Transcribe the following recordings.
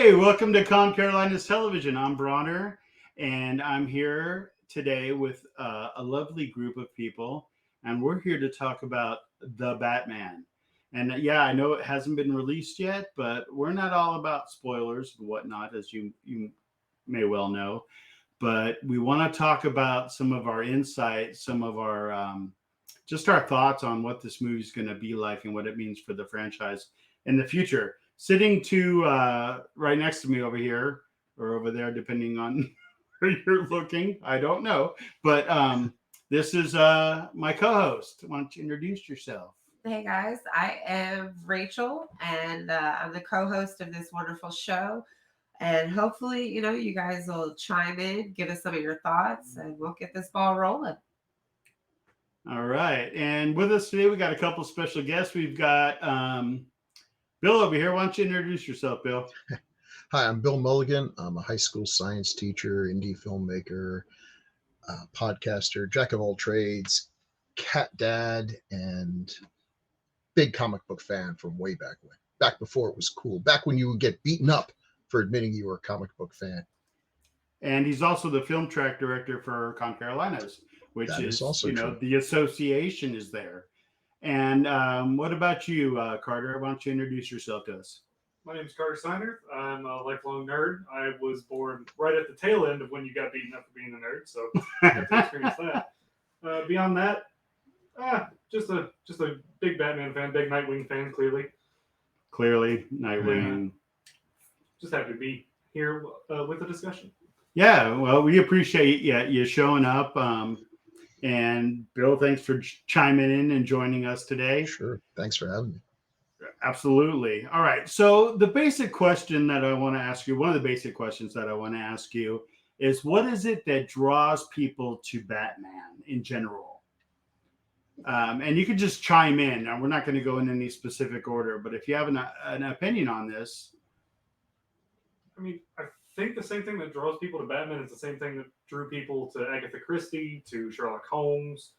Hey, welcome to ConCarolinas Television. I'm Bronner, and I'm here today with a lovely group of people, and we're here to talk about the Batman. And yeah, I know it hasn't been released yet, but we're not all about spoilers and whatnot, as you may well know. But we want to talk about some of our insights, some of our just our thoughts on what this movie is going to be like and what it means for the franchise in the future. Sitting to right next to me over here or over there, depending on where you're looking, I don't know. But this is my co-host. Why don't you introduce yourself? Hey guys, I am Rachel, and I'm the co-host of this wonderful show. And hopefully, you guys will chime in, give us some of your thoughts, and we'll get this ball rolling. All right. And with us today, we got a couple special guests. We've got Bill over here. Why don't you introduce yourself, Bill? Hi, I'm Bill Mulligan. I'm a high school science teacher, indie filmmaker, podcaster, jack of all trades, cat dad, and big comic book fan from way back when. Back before it was cool. Back when you would get beaten up for admitting you were a comic book fan. And he's also the film track director for ConCarolinas, which is also true. The association is there. And what about you, Carter? Why don't you introduce yourself to us? My name is Carter Steiner. I'm a lifelong nerd. I was born right at the tail end of when you got beaten up for being a nerd, so I have to experience that. Beyond that, just a big Batman fan, big Nightwing fan, clearly. Clearly, Nightwing. Just happy to be here with the discussion. Yeah, well, we appreciate you showing up. And Bill, thanks for chiming in and joining us today. Sure. Thanks for having me. Absolutely. All right. So the basic question that I want to ask you, one of the basic questions that I want to ask you is, what is it that draws people to Batman in general? And you can just chime in. Now, we're not going to go in any specific order, but if you have an opinion on this. I mean, I think the same thing that draws people to Batman is the same thing that drew people to Agatha Christie, to Sherlock Holmes,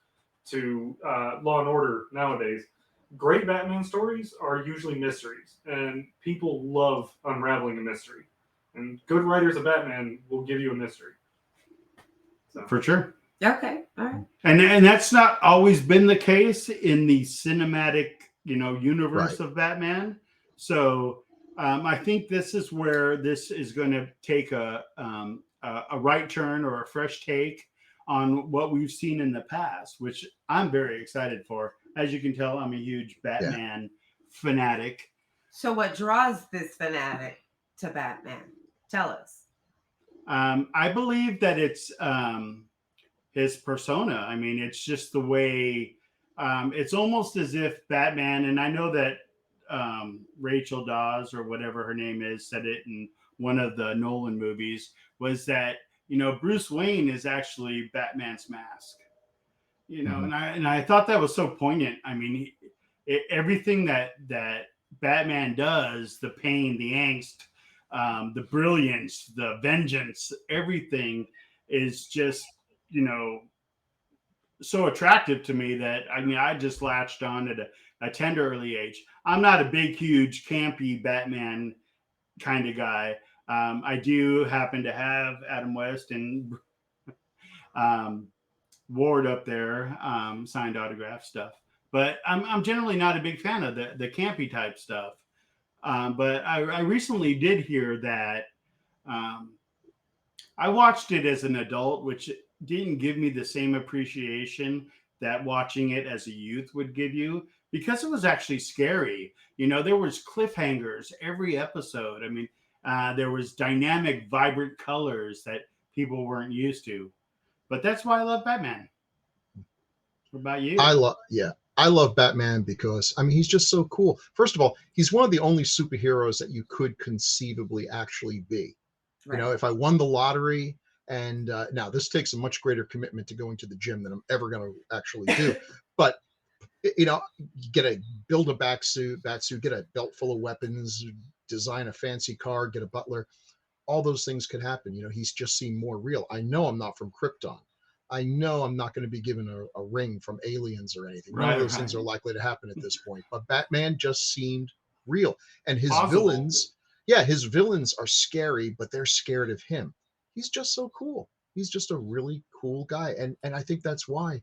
to Law and Order nowadays. Great Batman stories are usually mysteries, and people love unraveling a mystery. And good writers of Batman will give you a mystery. So. For sure. Okay, all right. And that's not always been the case in the cinematic, universe of Batman. So I think this is where this is going to take a right turn or a fresh take on what we've seen in the past, which I'm very excited for. As you can tell, I'm a huge Batman fanatic. So what draws this fanatic to Batman? Tell us. I believe that it's his persona. I mean, it's just the way, it's almost as if Batman, and I know that Rachel Dawes or whatever her name is said it in one of the Nolan movies, was that Bruce Wayne is actually Batman's mask, and I thought that was so poignant. I mean, everything that Batman does, the pain, the angst, the brilliance, the vengeance, everything is just so attractive to me that I just latched on at a tender early age. I'm not a big, huge, campy Batman kind of guy. I do happen to have Adam West and Ward up there, signed autograph stuff. But I'm generally not a big fan of the campy type stuff. But I recently did hear that I watched it as an adult, which didn't give me the same appreciation that watching it as a youth would give you, because it was actually scary. There was cliffhangers every episode. I mean, there was dynamic, vibrant colors that people weren't used to. But that's why I love Batman. What about you? I love Batman because, he's just so cool. First of all, he's one of the only superheroes that you could conceivably actually be. Right. If I won the lottery, and now this takes a much greater commitment to going to the gym than I'm ever going to actually do. But, build a bat suit, get a belt full of weapons, design a fancy car, get a butler. All those things could happen. He's just seemed more real. I know I'm not from Krypton. I know I'm not going to be given a ring from aliens or anything. None of those things are likely to happen at this point. But Batman just seemed real. And his villains, yeah, his villains are scary, but they're scared of him. He's just so cool. He's just a really cool guy, and I think that's why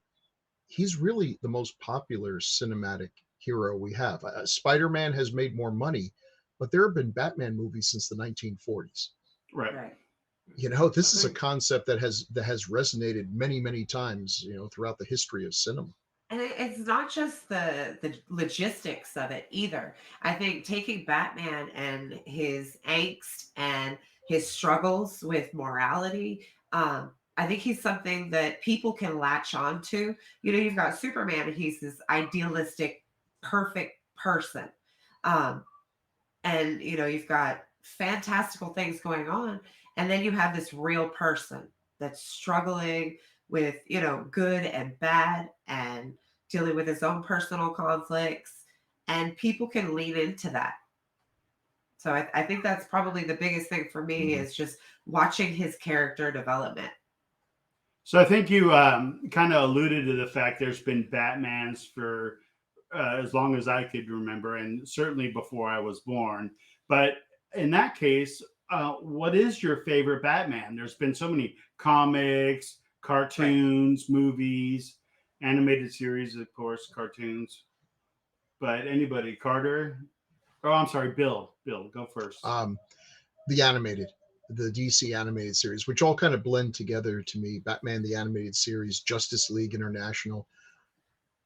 he's really the most popular cinematic hero we have. Spider-Man has made more money, but there have been Batman movies since the 1940s. Right. Right. This is a think- concept that has resonated many times, throughout the history of cinema. And it's not just the logistics of it either. I think taking Batman and his angst and his struggles with morality, I think he's something that people can latch on to. You've got Superman, and he's this idealistic, perfect person. And you've got fantastical things going on. And then you have this real person that's struggling with, good and bad and dealing with his own personal conflicts. And people can lean into that. So I think that's probably the biggest thing for me is just watching his character development. So I think you kind of alluded to the fact there's been Batmans for as long as I could remember, and certainly before I was born. But in that case, what is your favorite Batman? There's been so many comics, cartoons, movies, animated series, of course, cartoons. But anybody, Carter? Oh, I'm sorry, Bill. Bill, go first. The DC animated series, which all kind of blend together to me. Batman the animated series, Justice League International.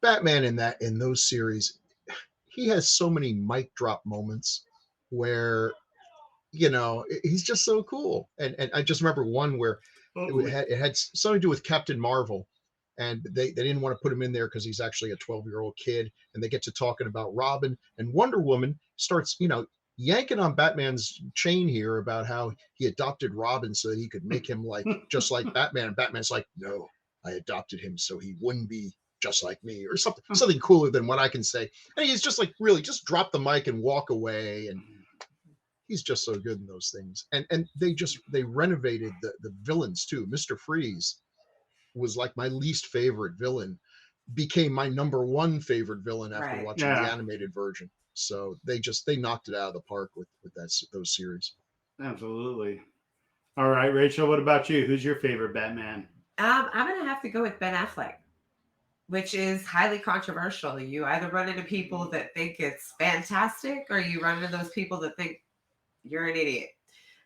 Batman in those series, he has so many mic drop moments where he's just so cool. And I just remember one where it had something to do with Captain Marvel, and they didn't want to put him in there because he's actually a 12-year-old kid, and they get to talking about Robin, and Wonder Woman starts yanking on Batman's chain here about how he adopted Robin so that he could make him just like Batman, and Batman's like, no, I adopted him so he wouldn't be just like me, or something cooler than what I can say. And he's just really just drop the mic and walk away, and he's just so good in those things. And they renovated the villains too. Mr. Freeze was like my least favorite villain, became my number one favorite villain after watching the animated version. So they knocked it out of the park with those series. Absolutely. All right, Rachel, what about you? Who's your favorite Batman? I'm gonna have to go with Ben Affleck, which is highly controversial. You either run into people that think it's fantastic, or you run into those people that think you're an idiot.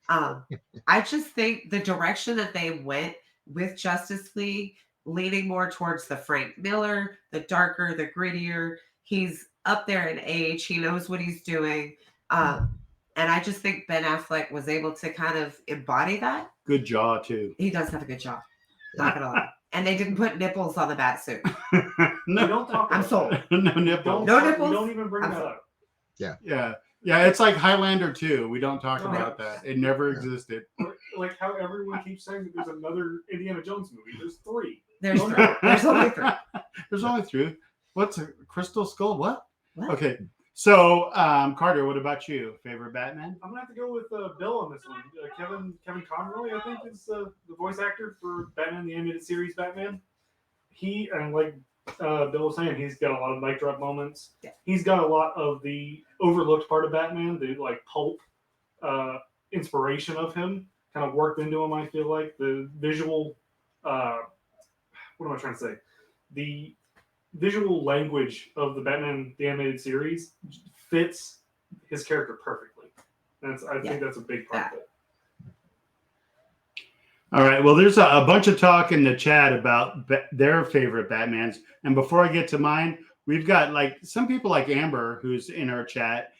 I just think the direction that they went with Justice League, leaning more towards the Frank Miller, the darker, the grittier. He's up there in age. He knows what he's doing. And I just think Ben Affleck was able to kind of embody that. Good jaw, too. He does have a good jaw. Not gonna lie. And they didn't put nipples on the bat suit. No, don't talk. I'm sold. No nipples. No nipples? Don't even bring that up. Yeah, it's like Highlander 2. We don't talk about that. It never existed. Like how everyone keeps saying that there's another Indiana Jones movie. There's 3. There's three. There's only 3. There's only 3. What's a Crystal Skull? What? What? Okay. So, Carter, what about you? Favorite Batman? I'm gonna have to go with Bill on this one. Kevin Conroy, I think, is the voice actor for Batman the Animated Series Batman. He, and like Bill was saying, he's got a lot of mic drop moments. Yeah. He's got a lot of the overlooked part of Batman, the pulp inspiration of him, kind of worked into him. I feel like the visual, what am I trying to say? The visual language of the Batman the Animated Series fits his character perfectly. I think that's a big part of it. All right. Well, there's a bunch of talk in the chat about their favorite Batmans. And before I get to mine, we've got some people like Amber, who's in our chat.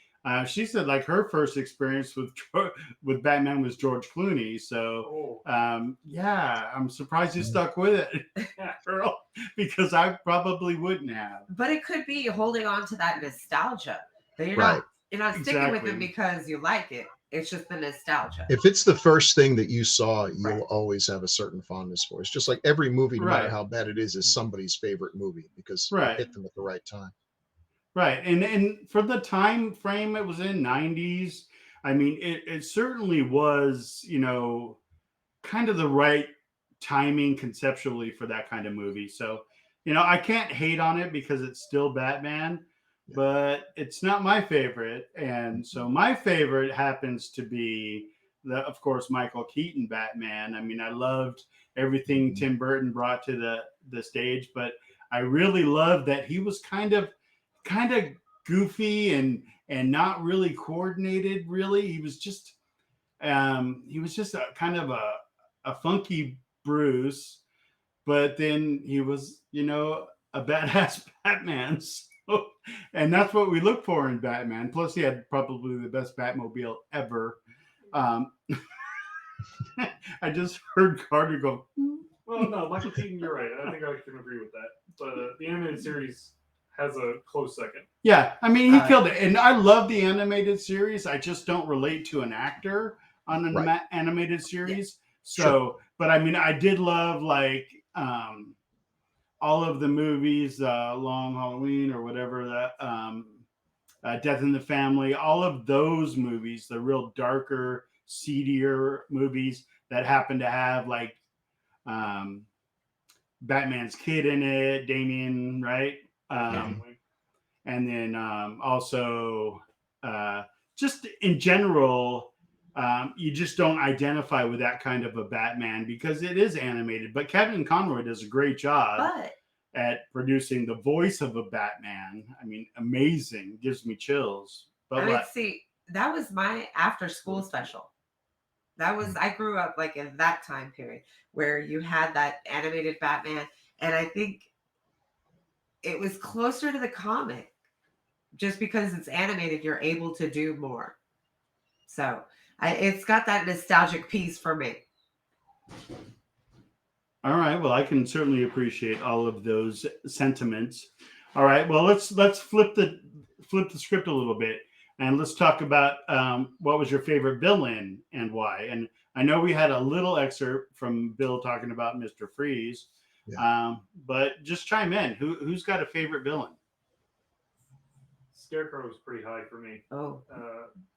She said her first experience with Batman was George Clooney. So, I'm surprised you stuck with it, Earl, because I probably wouldn't have. But it could be holding on to that nostalgia. That you're not sticking with it because you like it. It's just the nostalgia. If it's the first thing that you saw, you'll always have a certain fondness for it. It's just like every movie, no matter how bad it is somebody's favorite movie because it hit them at the right time. Right. And for the time frame it was in, 90s, I mean, it certainly was, kind of the right timing conceptually for that kind of movie. So, I can't hate on it because it's still Batman. but it's not my favorite. And so my favorite happens to be of course, Michael Keaton Batman. I mean, I loved everything Tim Burton brought to the stage, but I really loved that he was kind of goofy and not really coordinated. Really, he was just a kind of a funky Bruce, but then he was, a badass Batman. So, and that's what we look for in Batman. Plus, he had probably the best Batmobile ever. I just heard Carter go. Well, no, Michael Keaton, you're right. I think I can agree with that. But the animated series has a close second. Yeah, I mean, he killed it, and I love the animated series. I just don't relate to an actor on an animated series. So, sure. But I mean, I did love like all of the movies, Long Halloween or whatever that, Death in the Family. All of those movies, the real darker, seedier movies that happen to have like Batman's kid in it, Damien, right? And then also just in general, you just don't identify with that kind of a Batman because it is animated. But Kevin Conroy does a great job at producing the voice of a Batman. I mean, amazing. Gives me chills. But see, that was my after school special. That was, I grew up like in that time period where you had that animated Batman. And I think it was closer to the comic. Just because it's animated, you're able to do more. So it's got that nostalgic piece for me. All right. Well, I can certainly appreciate all of those sentiments. All right. Well, let's flip the script a little bit. And let's talk about what was your favorite villain and why. And I know we had a little excerpt from Bill talking about Mr. Freeze, but just chime in. Who's got a favorite villain? Scarecrow is pretty high for me. Oh,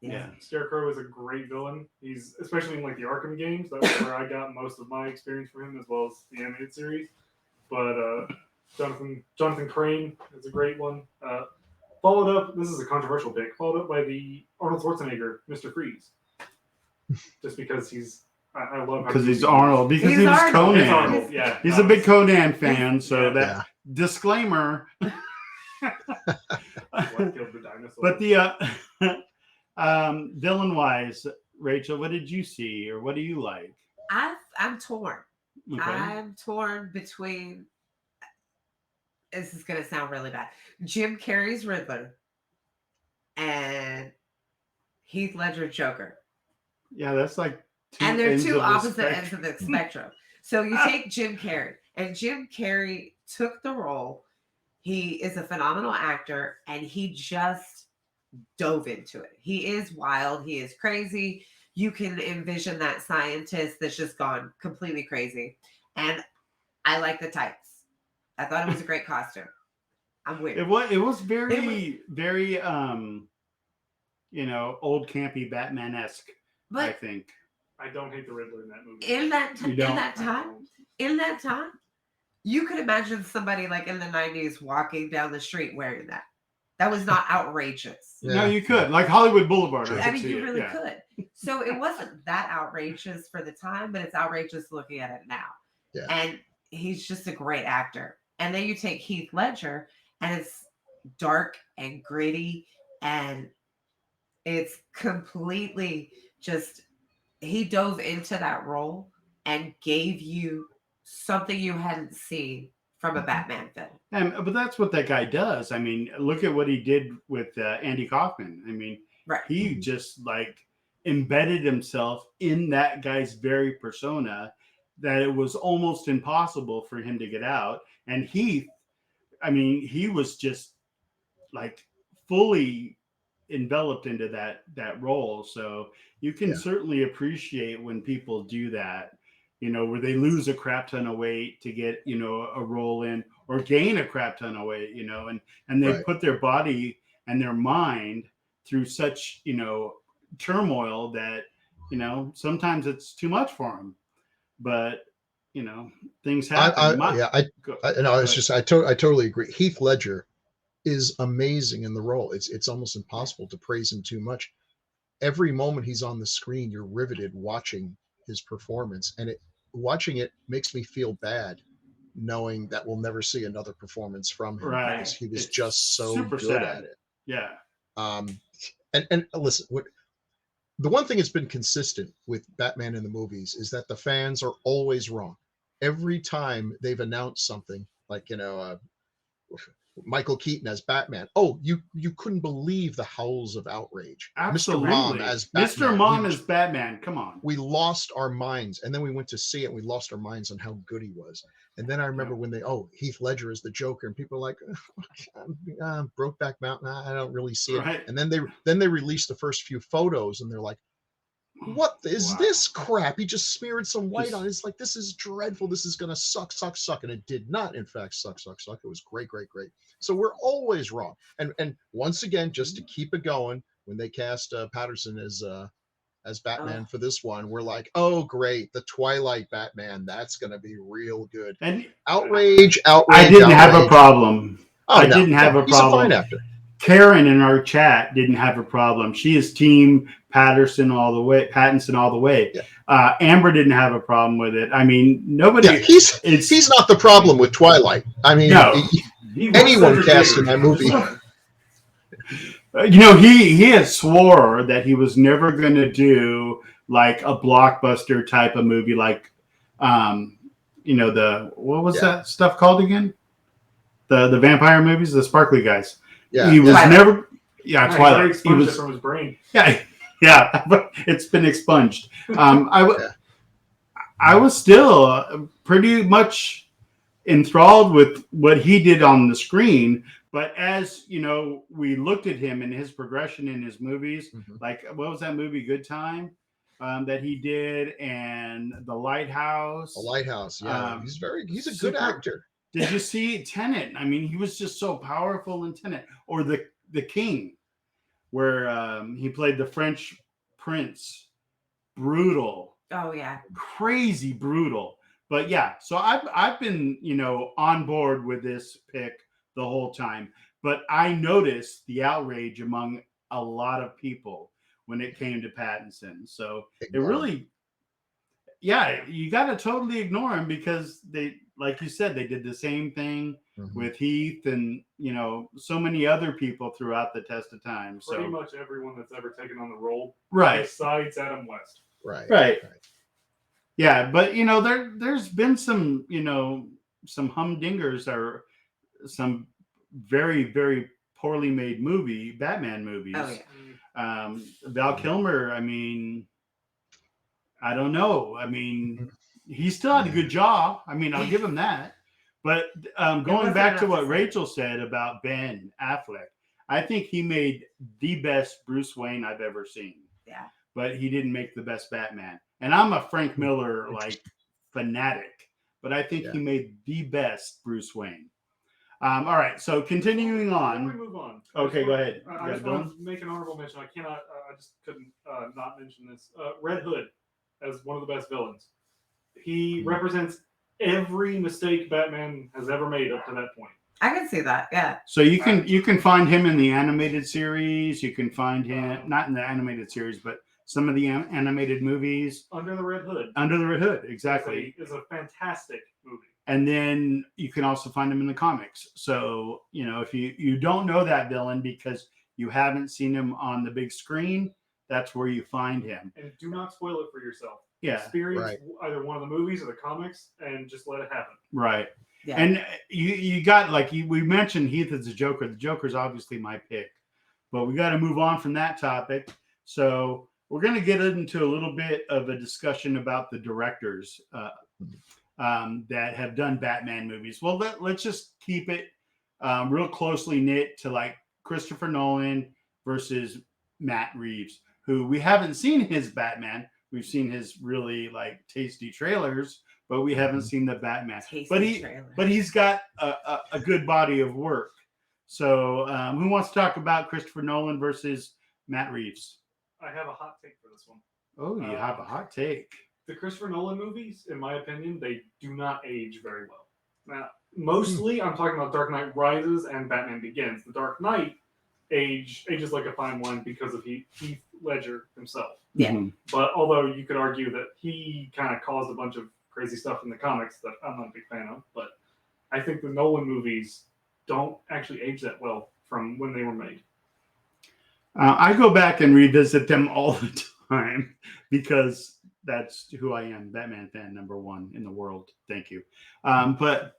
yeah. Scarecrow is a great villain. He's especially in like the Arkham games. That's where I got most of my experience from him, as well as the animated series. But Jonathan Crane is a great one. Followed up, this is a controversial pick, followed up by the Arnold Schwarzenegger, Mr. Freeze. Just because I love because he's Arnold. Because he was Conan. He's Arnold, yeah. He's a big Conan fan, so that disclaimer. What killed the dinosaur? But the villain-wise, Rachel, what did you see, or what do you like? I'm torn. Okay. I'm torn between. This is going to sound really bad. Jim Carrey's Riddler and Heath Ledger Joker. Yeah, that's like and they're two opposite ends of the spectrum. So you take Jim Carrey, and Jim Carrey took the role. He is a phenomenal actor, and he just dove into it. He is wild. He is crazy. You can envision that scientist that's just gone completely crazy. And I like the tights. I thought it was a great costume. I'm weird. It was very old campy Batman-esque, I think. I don't hate the Riddler in that movie. In that time, you could imagine somebody like in the 90s walking down the street wearing that. That was not outrageous. Yeah. No, you could. Like Hollywood Boulevard. I mean, you really could. So it wasn't that outrageous for the time, but it's outrageous looking at it now. Yeah. And he's just a great actor. And then you take Heath Ledger, and it's dark and gritty, and it's completely just, he dove into that role and gave you something you hadn't seen from a Batman film. But that's what that guy does. I mean, look at what he did with Andy Kaufman. I mean, he just like embedded himself in that guy's very persona that it was almost impossible for him to get out. And Heath, I mean, he was just like fully enveloped into that role. So you can certainly appreciate when people do that, where they lose a crap ton of weight to get, a role in, or gain a crap ton of weight, and they put their body and their mind through such, turmoil that, sometimes it's too much for them. But things happen. I totally agree. Heath Ledger is amazing in the role. It's almost impossible to praise him too much. Every moment he's on the screen, you're riveted watching his performance, and watching it makes me feel bad, knowing that we'll never see another performance from him Right. because he was It's just so super good sad. at it. Yeah. And listen, the one thing that's been consistent with Batman in the movies is that the fans are always wrong. Every time they've announced something, like Michael Keaton as Batman. Oh, you couldn't believe the howls of outrage. Absolutely. Mr. Mom as Batman. Mr. Mom as Batman. Come on. We lost our minds, and then we went to see it. And we lost our minds on how good he was. And then I remember when Heath Ledger is the Joker, and people are like, Brokeback Mountain. I don't really see it. Right. And then they released the first few photos, and they're like, what is this crap? He just smeared some white on it. It's like, this is dreadful. This is gonna suck. And it did not, in fact, suck. It was great. So we're always wrong. And once again, just to keep it going, when they cast Patterson as Batman for this one, we're like, oh great, the Twilight Batman, that's gonna be real good. And outrage. I didn't have a problem. Didn't have a problem. He's a fine actor. Karen in our chat didn't have a problem. She is team Pattinson all the way. Yeah. Amber didn't have a problem with it. I mean, nobody. Yeah, he's not the problem with Twilight. I mean, no. Anyone cast in that movie. He had swore that he was never going to do like a blockbuster type of movie, like, what was that stuff called again? The vampire movies, the sparkly guys. Yeah, he was Twilight. never. Yeah, Twilight. He was from his brain. Yeah, but it's been expunged. I was still pretty much enthralled with what he did on the screen. But as we looked at him and his progression in his movies, like what was that movie, Good Time, that he did, and The Lighthouse. The Lighthouse, yeah, he's a good actor. Did you see Tenet? I mean, he was just so powerful in Tenet, or the King, where he played the French prince. Brutal. Oh yeah, crazy brutal. But yeah, so I've been on board with this pick the whole time, but I noticed the outrage among a lot of people when it came to Pattinson. So it really, you got to totally ignore him, because they, like you said, they did the same thing with Heath and so many other people throughout the test of time. So pretty much everyone that's ever taken on the role, right, besides Adam West. Right. Yeah, but there's been some some humdingers or some very, very poorly made Batman movies. oh yeah. Val Kilmer, I mean, I don't know. I mean, he still had a good jaw. I mean, I'll give him that. But going back to what Rachel said about Ben Affleck, I think he made the best Bruce Wayne I've ever seen. Yeah. But he didn't make the best Batman. And I'm a Frank Miller fanatic, but I think he made the best Bruce Wayne. All right, so continuing on. Before we move on. Okay, go ahead. I just want to make an honorable mention. I just couldn't not mention this. Red Hood as one of the best villains. He represents every mistake Batman has ever made up to that point. I can see that. Yeah. So you can find him in the animated series. You can find him not in the animated series, but some of the animated movies. Under the Red Hood. Under the Red Hood, exactly. It's a fantastic movie. And then you can also find him in the comics. So, if you don't know that villain because you haven't seen him on the big screen, that's where you find him. And do not spoil it for yourself. Yeah. Experience either one of the movies or the comics and just let it happen. Right. Yeah. And you got, we mentioned Heath as the Joker. The Joker's obviously my pick. But we got to move on from that topic. So we're going to get into a little bit of a discussion about the directors that have done Batman movies. Well, let's just keep it real closely knit to like Christopher Nolan versus Matt Reeves, who we haven't seen his Batman. We've seen his really tasty trailers, but we haven't seen the Batman. But he's got a good body of work. So who wants to talk about Christopher Nolan versus Matt Reeves? I have a hot take for this one. Oh, you have a hot take. The Christopher Nolan movies, in my opinion, they do not age very well. Now, mostly, I'm talking about Dark Knight Rises and Batman Begins. The Dark Knight ages like a fine wine because of Heath Ledger himself. Yeah. Mm-hmm. But although you could argue that he kind of caused a bunch of crazy stuff in the comics that I'm not a big fan of, but I think the Nolan movies don't actually age that well from when they were made. I go back and revisit them all the time because that's who I am, Batman fan number one in the world. Thank you. But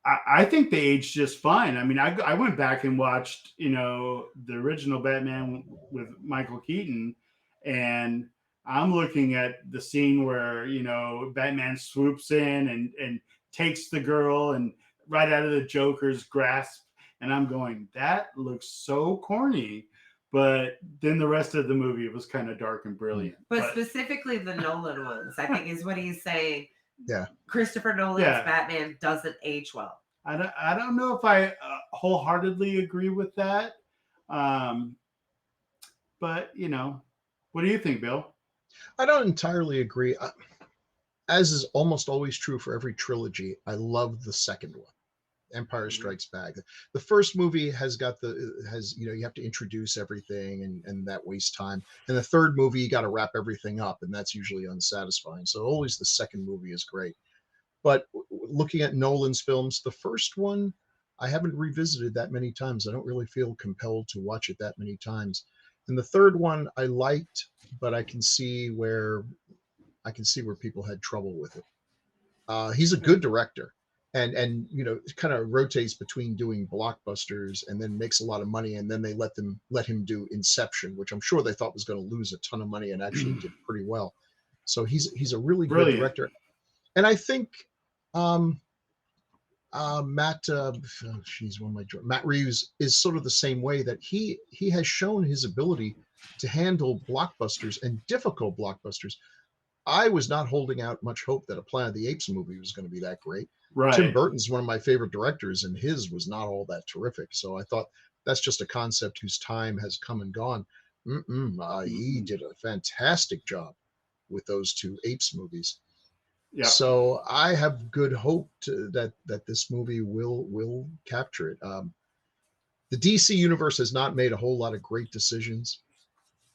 I think they aged just fine. I mean, I went back and watched, the original Batman with Michael Keaton, and I'm looking at the scene where, Batman swoops in and takes the girl and right out of the Joker's grasp. And I'm going, that looks so corny. But then the rest of the movie, it was kind of dark and brilliant. But specifically the Nolan ones, I think is what he's saying. Yeah. Christopher Nolan's Batman doesn't age well. I don't know if I wholeheartedly agree with that. But, what do you think, Bill? I don't entirely agree. As is almost always true for every trilogy, I love the second one. Empire Strikes Back. The first movie you have to introduce everything and that wastes time. And the third movie, you got to wrap everything up, and that's usually unsatisfying. So always the second movie is great. But looking at Nolan's films, the first one, I haven't revisited that many times. I don't really feel compelled to watch it that many times. And the third one I liked, but I can see where people had trouble with it. He's a good director. And it kind of rotates between doing blockbusters and then makes a lot of money, and then they let him do Inception, which I'm sure they thought was going to lose a ton of money and actually did pretty well. So he's a really good director, and I think Matt Reeves is sort of the same way, that he has shown his ability to handle blockbusters and difficult blockbusters. I was not holding out much hope that a Planet of the Apes movie was going to be that great. Right. Tim Burton's one of my favorite directors, and his was not all that terrific. So I thought that's just a concept whose time has come and gone. He did a fantastic job with those two Apes movies. Yeah. So I have good hope that this movie will capture it. The DC universe has not made a whole lot of great decisions,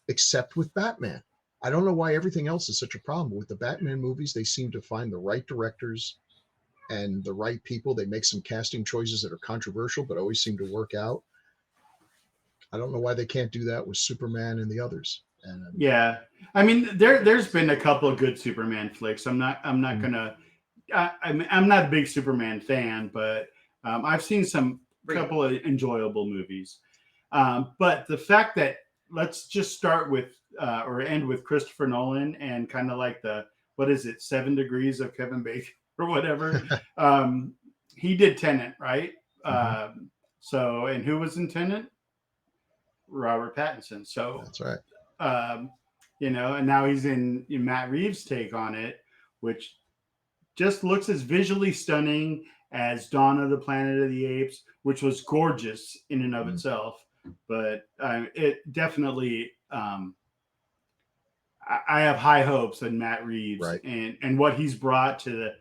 except with Batman. I don't know why everything else is such a problem. With the Batman movies, they seem to find the right directors and the right people. They make some casting choices that are controversial, but always seem to work out. I don't know why they can't do that with Superman and the others. And yeah, I mean, there's been a couple of good Superman flicks. I'm not gonna. I'm not a big Superman fan, but I've seen couple of enjoyable movies. But the fact that, let's just start with or end with Christopher Nolan and kind of like 7 degrees of Kevin Bacon or whatever. He did Tenet, right? So, and who was in Tenet? Robert Pattinson. So that's right. And now he's in Matt Reeves' take on it, which just looks as visually stunning as Dawn of the Planet of the Apes, which was gorgeous in and of itself. But it definitely, I have high hopes in Matt Reeves, right, and what he's brought to the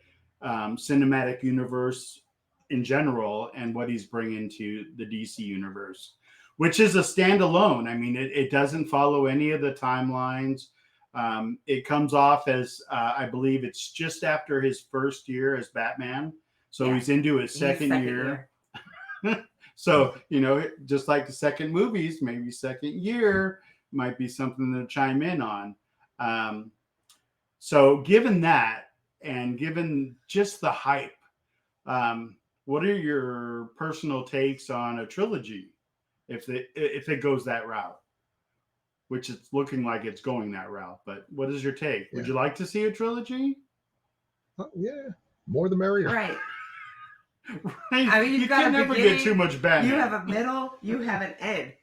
cinematic universe in general, and what he's bringing to the DC universe, which is a standalone. I mean, it doesn't follow any of the timelines. It comes off as, I believe it's just after his first year as Batman. So he's into his second year. So, just like the second movies, maybe second year might be something to chime in on. So given that, and given just the hype, what are your personal takes on a trilogy if it goes that route? Which it's looking like it's going that route. But what is your take? Would you like to see a trilogy? Yeah, more the merrier. Right. Right. I mean, you can never get too much Batman. You have a middle, you have an end.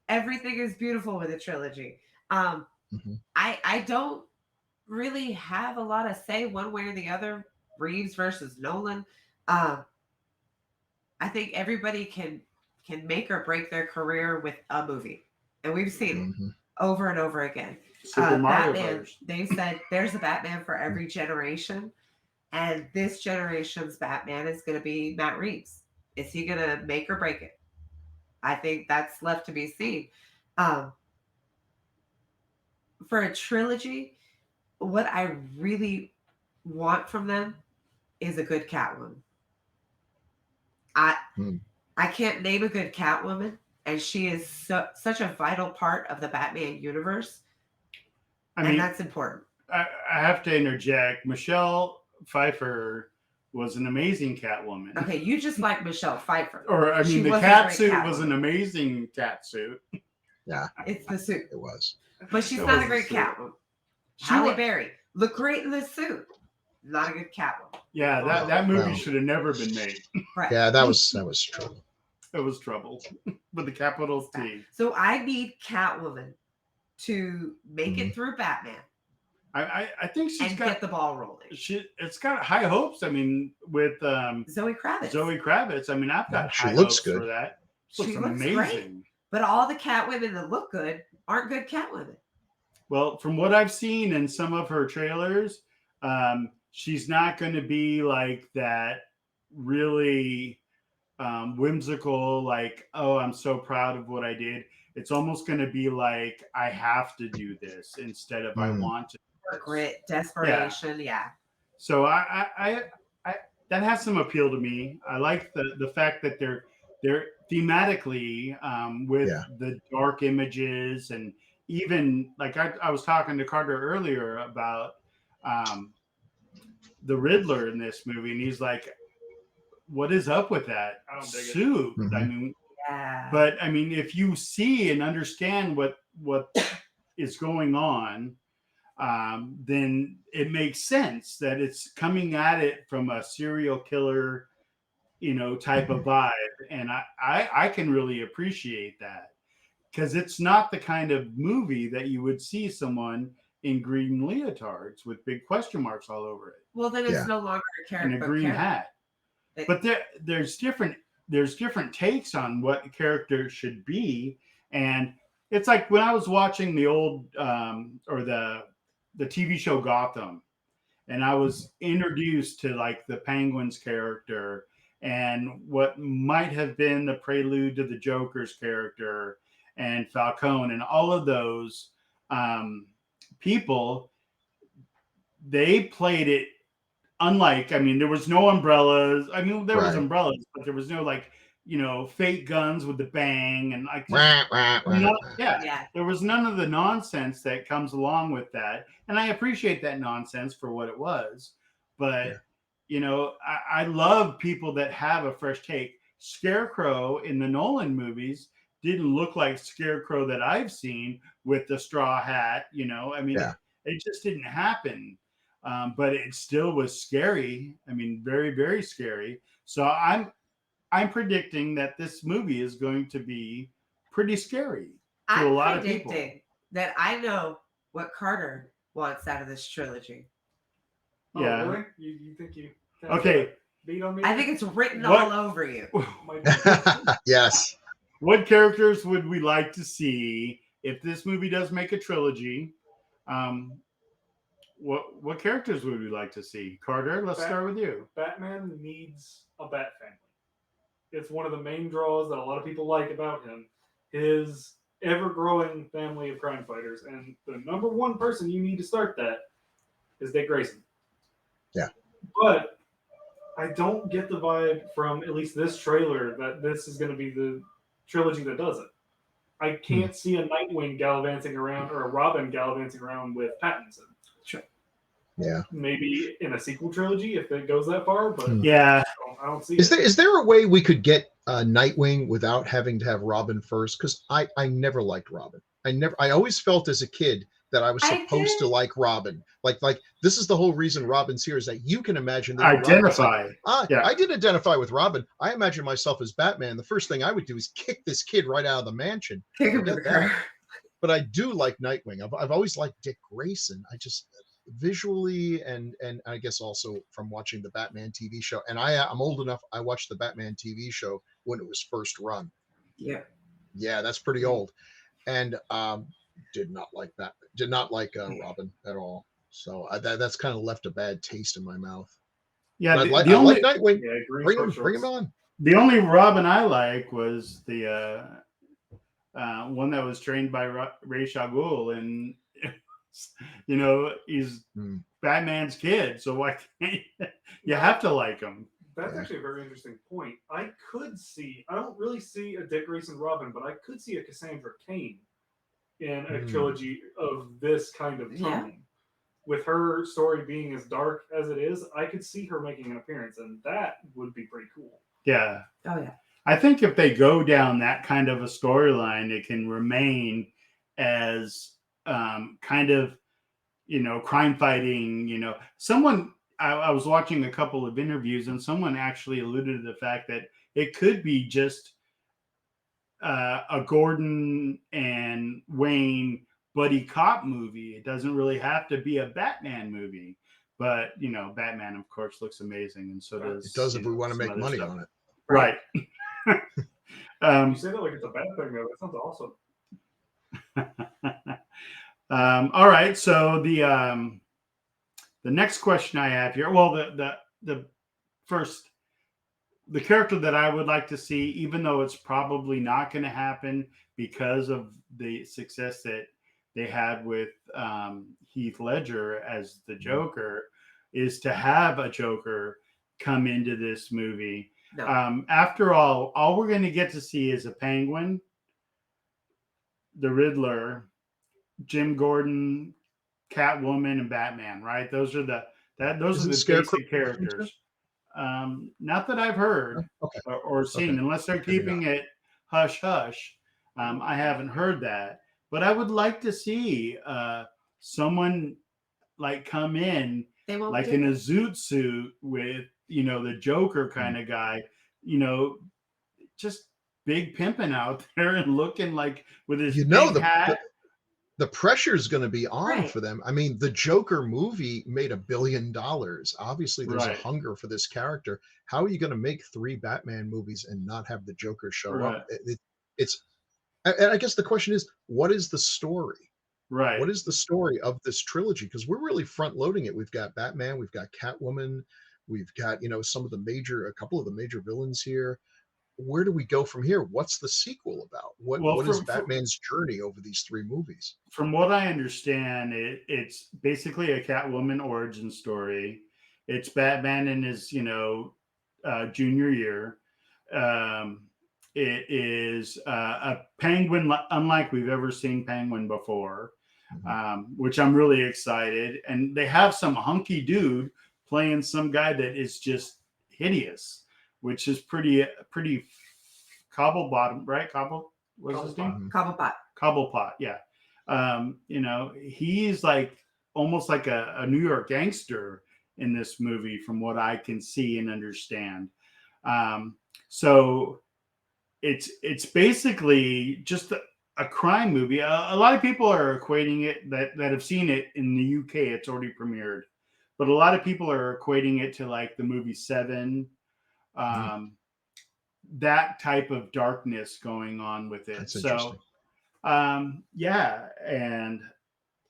Everything is beautiful with a trilogy. I don't really have a lot of say one way or the other, Reeves versus Nolan. I think everybody can make or break their career with a movie, and we've seen it over and over again. Super Mario Batman, Brothers. they said there's a Batman for every generation, And this generation's Batman is going to be Matt Reeves. Is he going to make or break it? I think that's left to be seen. Um, for a trilogy, what I really want from them is a good Catwoman. I Hmm. I can't name a good Catwoman, and she is such a vital part of the Batman universe, I and mean, that's important. I have to interject. Michelle Pfeiffer was an amazing Catwoman. Okay, you just like Michelle Pfeiffer. Or I She mean, the was a cat great suit was Catwoman. an amazing cat suit. Yeah, It's the suit, it was. but she's That not was a the great suit. Catwoman. She Halle wa- Berry looked great in the suit. Not a good Catwoman. Yeah, that movie Well. should have never been made. Right. Yeah, that was trouble. It was trouble with the capital T. So I need Catwoman to make Mhm. it through Batman I think she's and got get the ball rolling. it's got high hopes. I mean, with Zoe Kravitz. Zoe Kravitz. I mean, I've got She high looks hopes good. for that. She Looks looks amazing. great. But all the Catwomen that look good aren't good Catwomen. Well, from what I've seen in some of her trailers, she's not going to be like that really whimsical, like, oh, I'm so proud of what I did. It's almost going to be like, I have to do this instead of I Mm. want to. Grit, desperation, yeah. So I that has some appeal to me. I like the fact that they're thematically with Yeah. the dark images, and even like I was talking to Carter earlier about the Riddler in this movie, and he's like, what is up with that I don't dig it. suit? Mhm. I mean, Yeah. but I mean, if you see and understand what is going on, then it makes sense that it's coming at it from a serial killer, type of vibe, and I can really appreciate that, because it's not the kind of movie that you would see someone in green leotards with big question marks all over it Well, then it's Yeah. no longer a and a character. green hat. But there's different takes on what a character should be, and it's like when I was watching the old or the TV show Gotham, and I was introduced to like the Penguin's character and what might have been the prelude to the Joker's character and Falcone and all of those people. They played it unlike, I mean, there was no umbrellas. I mean, there was Right. umbrellas, but there was no like, fake guns with the bang and like Wah, wah, wah, no, wah. Yeah. there was none of the nonsense that comes along with that. And I appreciate that nonsense for what it was. But I love people that have a fresh take. Scarecrow in the Nolan movies didn't look like Scarecrow that I've seen with the straw hat. I mean, Yeah. it just didn't happen. But it still was scary. I mean, very, very scary. So I'm predicting that this movie is going to be pretty scary to a I'm lot of people. predicting that I know what Carter wants out of this trilogy. Yeah. Oh, really? You think you kinda Okay. beat on me? I think it's written What- all over you. Might be. Yes. What characters would we like to see if this movie does make a trilogy? What characters would we like to see? Carter, let's start with you. Batman needs a bat family. It's one of the main draws that a lot of people like about him. His ever-growing family of crime fighters, and the number one person you need to start that is Dick Grayson. Yeah. But I don't get the vibe from at least this trailer that this is going to be the trilogy that does it. I can't see a Nightwing gallivanting around or a Robin gallivanting around with Pattinson. Yeah. Maybe in a sequel trilogy if it goes that far, but Yeah. I don't see Is it. there a way we could get Nightwing without having to have Robin first? Because I never liked Robin. I always felt as a kid that I was I supposed to did. like Robin. Like this is the whole reason Robin's here, is that you can imagine that Robin's like, Identify. Yeah. I did identify with Robin. I imagine myself as Batman. The first thing I would do is kick this kid right out of the mansion. Kick him to the Forget that. curb. But I do like Nightwing. I've always liked Dick Grayson. I just visually and I guess also from watching the Batman TV show. And I'm old enough. I watched the Batman TV show when it was first run. Yeah. Yeah, that's pretty old. And did not like Robin at all. So that's kind of left a bad taste in my mouth. Yeah, I the, like the only Nightwing. Yeah, green Bring him shorts. on. the only Robin I like was the one that was trained by Ra's al Ghul, and he's Hmm. Batman's kid, so why can't you have to like him? That's actually a very interesting point. I don't really see a Dick Grayson Robin, but I could see a Cassandra Cain in a trilogy of this kind of tone. Yeah. With her story being as dark as it is, I could see her making an appearance, and that would be pretty cool. Yeah. Oh yeah. I think if they go down that kind of a storyline, it can remain as kind of, crime fighting. Someone, I was watching a couple of interviews, and someone actually alluded to the fact that it could be just a Gordon and Wayne buddy cop movie. It doesn't really have to be a Batman movie. But, Batman, of course, looks amazing. And so does... It does if we want to make money on it. Right. You say that like it's a bad thing, though. That sounds awesome. All right. So the next question I have here, well, the first, the character that I would like to see, even though it's probably not going to happen because of the success that they had with Heath Ledger as the Joker, is to have a Joker come into this movie. No. After all we're going to get to see is a Penguin, the Riddler, Jim Gordon, Catwoman, and Batman. Right? Those are the basic characters. Not that I've heard or seen, unless they're keeping it hush hush. I haven't heard that, but I would like to see someone like come in like in a zoot suit with the Joker kind of guy, just big pimping out there and looking like with his big hat. The pressure is going to be on for them. I mean, the Joker movie made $1 billion. Obviously, there's a hunger for this character. How are you going to make 3 Batman movies and not have the Joker show up? And I guess the question is, what is the story? Right. What is the story of this trilogy? Because we're really front loading it. We've got Batman, we've got Catwoman, we've got, a couple of the major villains here. Where do we go from here? What's the sequel about? What is Batman's journey over these 3 movies? From what I understand, it's basically a Catwoman origin story. It's Batman in his, junior year. It is a Penguin, unlike we've ever seen Penguin before, which I'm really excited. And they have some hunky dude playing some guy that is just hideous, which is pretty Cobblebottom, right? What's his name? Cobblepot, yeah. He's like almost like a New York gangster in this movie, from what I can see and understand. So it's basically just a crime movie. A lot of people are equating it that have seen it in the UK. It's already premiered, but a lot of people are equating it to like the movie Seven. That type of darkness going on with it. That's interesting. Yeah, and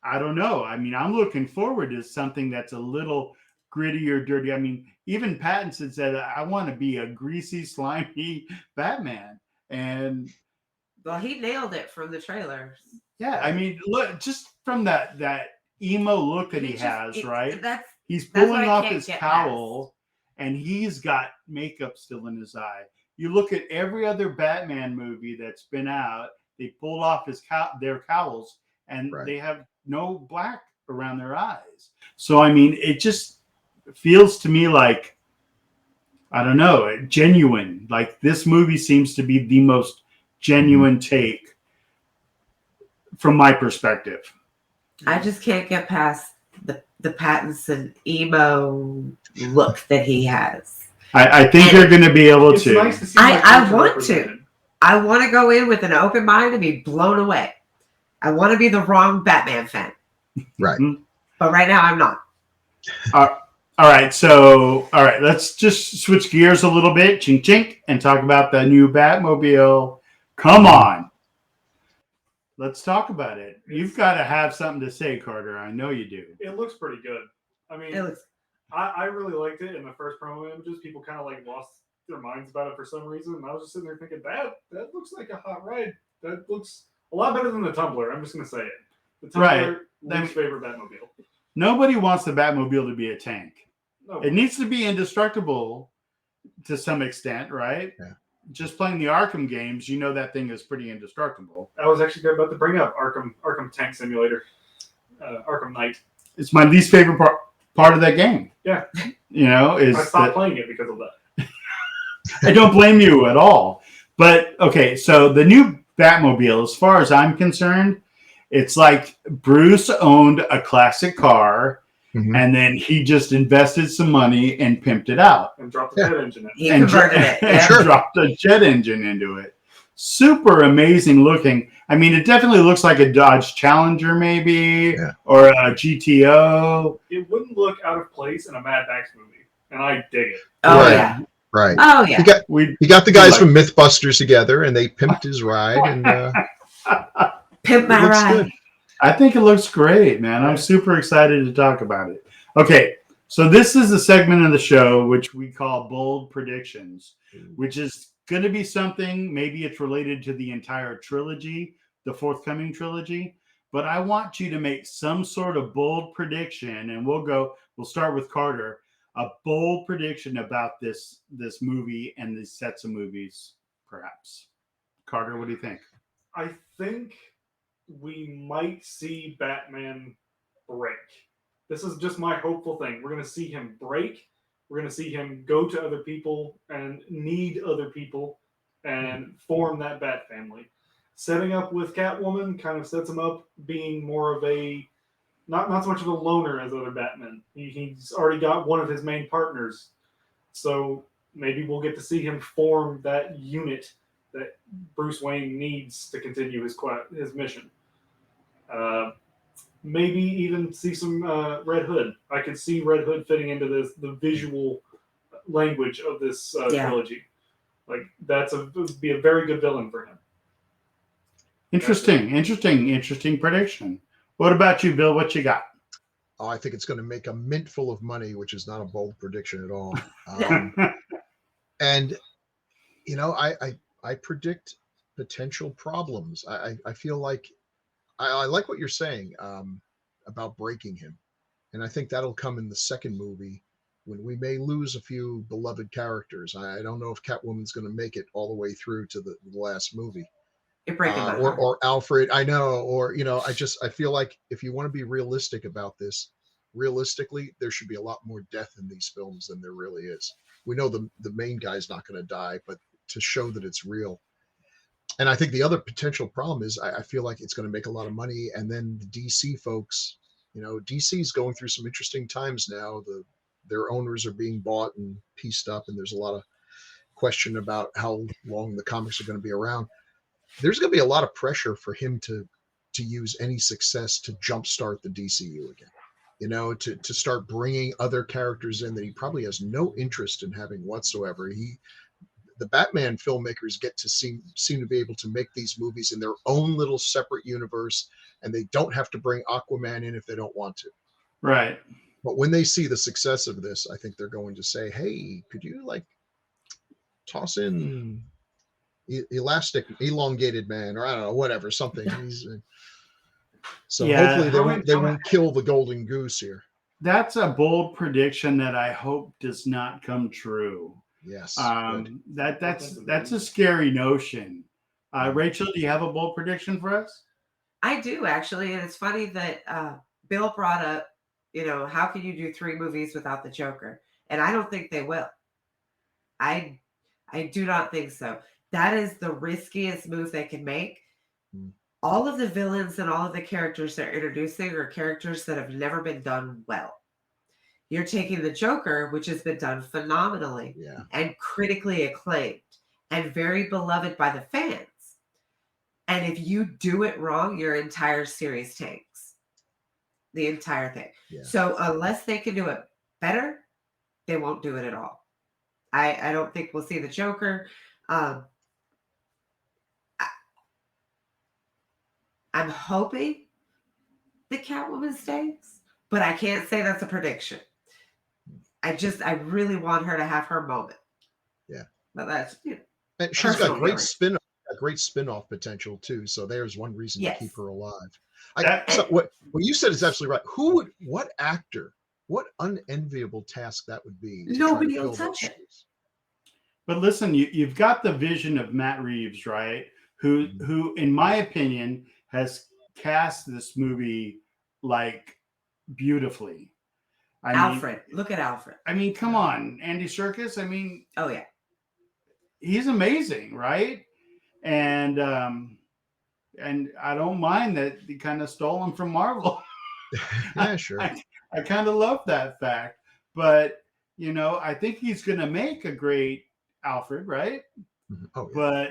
I don't know. I mean, I'm looking forward to something that's a little grittier, dirty. I mean, even Pattinson said, "I want to be a greasy, slimy Batman," and well, he nailed it from the trailers. Yeah, I mean, look, just from that emo look that he has, right? He's pulling off his cowl, and he's got makeup still in his eye. You look at every other Batman movie that's been out, they pulled off their cowls, and they have no black around their eyes. So, I mean, it just feels to me like, I don't know, genuine. Like, this movie seems to be the most genuine take from my perspective. I just can't get past the Pattinson emo look that he has. I think they're going to be able to. Nice to see I want to. I want to go in with an open mind and be blown away. I want to be the wrong Batman fan. Right. But right now, I'm not. All right. So, let's just switch gears a little bit, chink chink, and talk about the new Batmobile. Come on. Let's talk about it. You've got to have something to say, Carter. I know you do. It looks pretty good. I mean, I really liked it in the first promo images. People kind of like lost their minds about it for some reason. And I was just sitting there thinking that looks like a hot ride. That looks a lot better than the Tumbler. I'm just gonna say it. The Tumbler, least favorite Batmobile. Nobody wants the Batmobile to be a tank. No. It needs to be indestructible to some extent, right? Yeah. Just playing the Arkham games, you know that thing is pretty indestructible. I was actually about to bring up Arkham Tank Simulator, Arkham Knight. It's my least favorite part of that game. Yeah. You know, is I stopped playing it because of that. I don't blame you at all. But okay, so the new Batmobile, as far as I'm concerned, it's like Bruce owned a classic car, and then he just invested some money and pimped it out. And dropped the jet engine in it. He converted it. And dropped a jet engine into it. Super amazing looking. I mean, it definitely looks like a Dodge Challenger maybe, or a GTO. It wouldn't look out of place in a Mad Max movie, and I dig it. Oh, Right. yeah. Right. Oh, yeah. He got the guys from Mythbusters together, and they pimped his ride. And Pimp my ride. Good. I think it looks great, man. I'm super excited to talk about it. Okay, so this is a segment of the show which we call Bold Predictions, which is going to be something, maybe it's related to the entire trilogy, the forthcoming trilogy, but I want you to make some sort of bold prediction, and we'll start with Carter, a bold prediction about this movie and these sets of movies, perhaps. Carter, what do you think? I think we might see Batman break. This is just my hopeful thing. We're going to see him break. We're going to see him go to other people and need other people and form that Bat family. Setting up with Catwoman kind of sets him up being more of a, not so much of a loner as other Batmen. He's already got one of his main partners. So maybe we'll get to see him form that unit that Bruce Wayne needs to continue his mission. Maybe even see some Red Hood. I could see Red Hood fitting into the visual language of this trilogy. Like would be a very good villain for him. Interesting prediction. What about you, Bill? What you got? Oh, I think it's going to make a mint full of money, which is not a bold prediction at all. And you know, I predict potential problems. I feel like I like what you're saying about breaking him, and I think that'll come in the second movie when we may lose a few beloved characters. I don't know if Catwoman's going to make it all the way through to the last movie. You're breaking my heart. Or Alfred, I know, or you know, I feel like if you want to be realistic about this, realistically, there should be a lot more death in these films than there really is. We know the main guy's not going to die, but to show that it's real. And I think the other potential problem is I feel like it's going to make a lot of money, and then the DC folks, you know, DC's going through some interesting times now. Their owners are being bought and pieced up, and there's a lot of question about how long the comics are going to be around. There's going to be a lot of pressure for him to use any success to jumpstart the DCU again. You know, to start bringing other characters in that he probably has no interest in having whatsoever. The Batman filmmakers get to seem to be able to make these movies in their own little separate universe, and they don't have to bring Aquaman in if they don't want to. Right. But when they see the success of this, I think they're going to say, hey, could you like toss in elongated man, or I don't know, whatever, something. Hopefully they won't kill the golden goose here. That's a bold prediction that I hope does not come true. Yes. That's a scary notion. Rachel, do you have a bold prediction for us? I do, actually, and it's funny that Bill brought up, you know, how can you do 3 movies without the Joker? And I don't think they will. I do not think so. That is the riskiest move they can make. All of the villains and all of the characters they're introducing are characters that have never been done well. You're taking the Joker, which has been done phenomenally and critically acclaimed and very beloved by the fans. And if you do it wrong, your entire series tanks. The entire thing. Yeah. So unless they can do it better, they won't do it at all. I don't think we'll see the Joker. I'm hoping the Catwoman stays, but I can't say that's a prediction. I really want her to have her moment. Yeah. But that's, you know, And she's got personal great feeling. great spin-off potential too. So there's one reason to Yes. keep her alive. That- So what you said is absolutely right. What actor, what unenviable task that would be to Nobody try to will fill touch those it. shoes. But listen, you've got the vision of Matt Reeves, right? Who, in my opinion, has cast this movie like beautifully. Alfred, look at Alfred. I mean, come on, Andy Serkis. I mean, Oh yeah, he's amazing, right? And I don't mind that he kind of stole him from Marvel. Yeah, sure. I kind of love that fact. But you know, I think he's going to make a great Alfred, right? Oh, yeah. But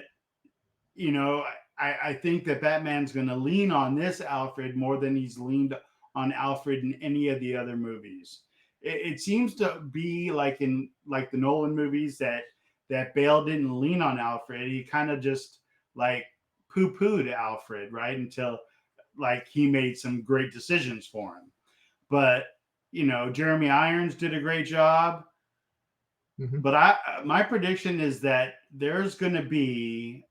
you know, I think that Batman's going to lean on this Alfred more than he's leaned on Alfred in any of the other movies. It seems to be like in like the Nolan movies that Bale didn't lean on Alfred. He kind of just like poo-pooed Alfred, right? Until like he made some great decisions for him. But you know, Jeremy Irons did a great job. Mhm. But my prediction is that there's going to be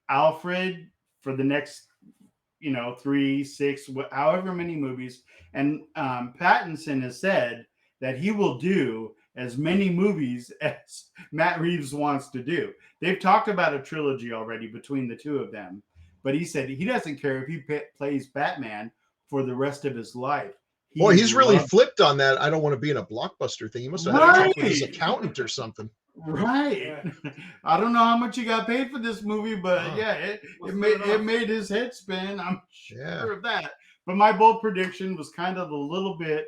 Alfred for the next, you know, 3, 6, however many movies. And Pattinson has said that he will do as many movies as Matt Reeves wants to do. They've talked about a trilogy already between the two of them, but he said he doesn't care if he plays Batman for the rest of his life. Boy, he's really flipped on that. I don't want to be in a blockbuster thing. He must have had to talk with his accountant or something. Right. Yeah. I don't know how much he got paid for this movie, but yeah, it made his head spin. I'm sure of that. But my bold prediction was kind of a little bit.